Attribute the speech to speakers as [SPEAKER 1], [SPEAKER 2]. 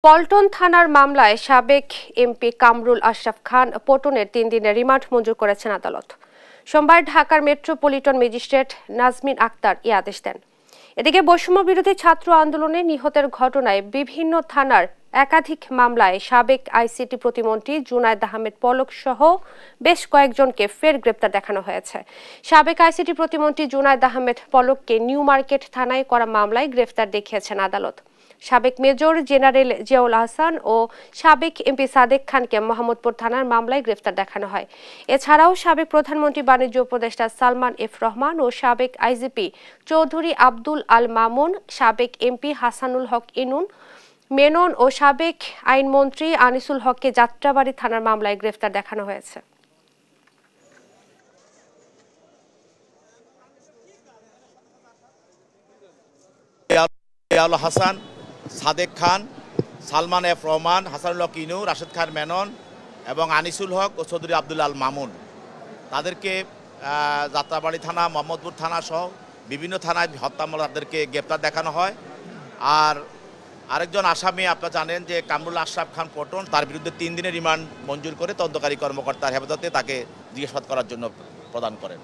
[SPEAKER 1] পল্টন থানার মামলায় সাবেক এমপি কামরুল আশরাফ খান পটনের 3 দিনের রিমান্ড মঞ্জুর করেছেন আদালত। সোমবার ঢাকার মেট্রোপলিটন ম্যাজিস্ট্রেট নাজমিন আক্তার এই আদেশ দেন। এদিকে বৈষম্য বিরোধী ছাত্র আন্দোলনে নিহতের ঘটনায় বিভিন্ন থানার একাধিক মামলায় সাবেক আইসিটি প্রতিমন্ত্রী জুনায়েদ আহমেদ পলক সহ বেশ কয়েকজনকে ফের গ্রেপ্তার দেখানো হয়েছে। সাবেক আইসিটি প্রতিমন্ত্রী জুনায়েদ আহমেদ পলককে নিউ মার্কেট থানায় করা মামলায় গ্রেফতার দেখিয়েছেন আদালত। সাবেক মেজর জেনারেল জিয়াউল আহসান ও সাবেক এমপি সাদেক খানকে মোহাম্মদপুর থানার মামলায় গ্রেফতার দেখানো হয়। এছাড়াও সাবেক প্রধানমন্ত্রী বাণিজ্য উপদেষ্টা সালমান এফ রহমান ও সাবেক আইজিপি চৌধুরী আব্দুল আল মামুন, সাবেক এমপি হাসানুল হক ইনুন মেনন ও সাবেক আইনমন্ত্রী আনিসুল হককে যাত্রাবাড়ী থানার মামলায় গ্রেফতার দেখানো হয়েছে।
[SPEAKER 2] জিয়াউল হাসান, সাদেক খান, সালমান এফ রহমান, হাসানুল হক ইনু, রাশেদ খান মেনন এবং আনিসুল হক ও চৌধুরী আব্দুল আল মামুন তাদেরকে যাত্রাবাড়ী থানা, মোহাম্মদপুর থানা সহ বিভিন্ন থানায় হত্যা মামলা তাদেরকে গ্রেপ্তার দেখানো হয়। আর আরেকজন আসামি আপনারা জানেন যে কামরুল আশরাফ খান পটন, তার বিরুদ্ধে 3 দিনের রিমান্ড মঞ্জুর করে তদন্তকারী কর্মকর্তার হেফাজতে তাকে জিজ্ঞাসাবাদ করার জন্য প্রদান করেন।